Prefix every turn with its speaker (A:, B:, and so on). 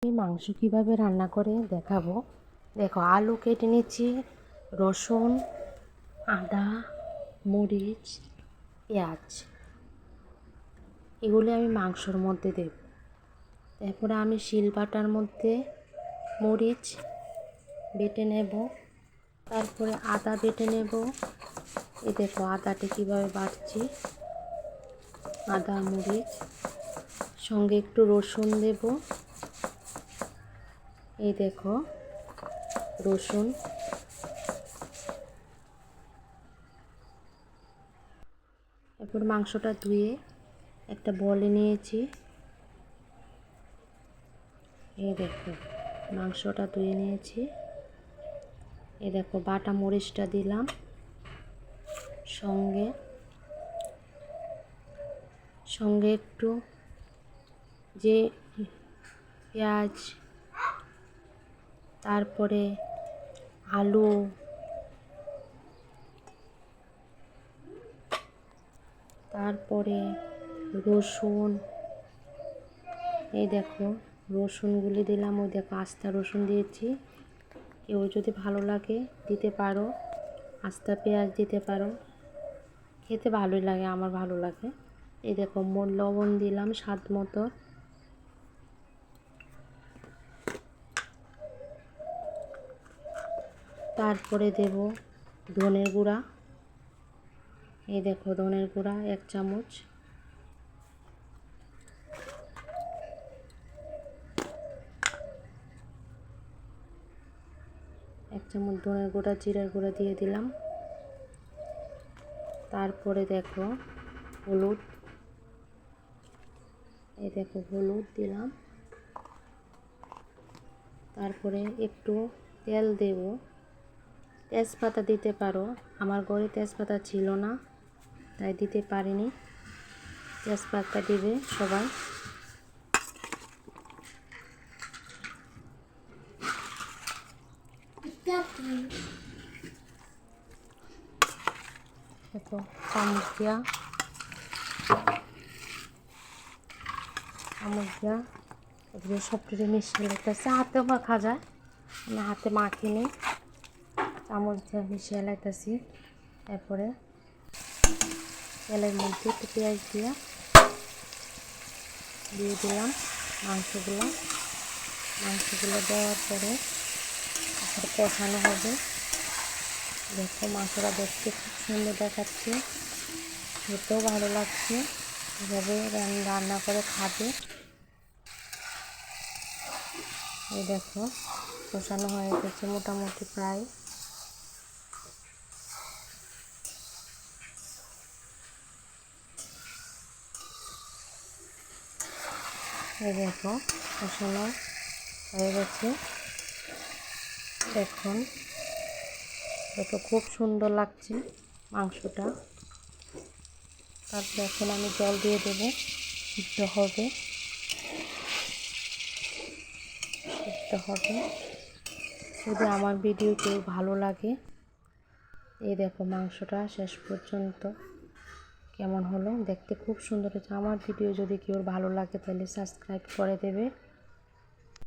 A: আমি মাংস কিভাবে রান্না করে দেখাবো। দেখো, আলু কেটে নিচ্ছি, রসুন, আদা, মরিচ, পেঁয়াজ, এগুলি আমি মাংসর মধ্যে দেব। তারপরে আমি শিলপাটার মধ্যে মরিচ বেটে নেব, তারপরে আদা বেটে নেব। এই দেখো আদাটা কীভাবে বাটছি, আদা মরিচ সঙ্গে একটু রসুন দেব। এই দেখো রসুন, এরপর মাংসটা ধুয়ে একটা বলে নিয়েছি। এই দেখো মাংসটা ধুয়ে নিয়েছি। এই দেখো বাটা মরিচটা দিলাম, সঙ্গে সঙ্গে একটু যে পেঁয়াজ, তারপরে আলু, তারপরে রসুন, এই দেখো রসুনগুলি দিলাম। ওই দেখো আস্তা রসুন দিয়েছি, কেউ যদি ভালো লাগে দিতে পারো, আস্তা পেঁয়াজ দিতে পারো, খেতে ভালোই লাগে, আমার ভালো লাগে। এই দেখো লবণ দিলাম স্বাদ মতো, তারপরে দেব ধনের গুঁড়া। এই দেখো ধনের গুঁড়া 1 চামচ, ধনের গুঁড়া, জিরার গুঁড়া দিয়ে দিলাম। তারপরে দেখো হলুদ, এই দেখো হলুদ দিলাম। তারপরে একটু তেল দেব, তেজপাতা দিতে পারো, আমার ঘরে তেজপাতা ছিল না তাই দিতে পারিনি, তেজপাতা দিবে সবাই। দেখো চামচ দিয়া এগুলো সব কিছু মিশিয়ে লাগতেছে, হাতেও মাখা যায়, আমি হাতে মাখিনি, চামচ দিয়ে মিশিয়ে লাগতেছি। তারপরে তেলের মধ্যে একটু পেঁয়াজ দিয়ে দিলাম মাংসগুলো দেওয়ার পরে তারপরে কষানো হবে। দেখো মাংসটা দেখতে খুব সুন্দর দেখাচ্ছে, খেতেও ভালো লাগছে। এভাবে রান্না করে খাবে। এই দেখো কষানো হয়ে গেছে মোটামুটি প্রায়। এই দেখো কষানো হয়ে গেছে, এখন দেখো খুব সুন্দর লাগছে মাংসটা। তারপরে এখন আমি জল দিয়ে দেবো, সিদ্ধ হবে। যদি আমার ভিডিও কেউ ভালো লাগে, এই দেখো মাংসটা শেষ পর্যন্ত কেমন হলো, দেখতে খুব সুন্দর হয়েছে। আমার ভিডিও যদি কেউ ভালো লাগে তাহলে সাবস্ক্রাইব করে দেবে।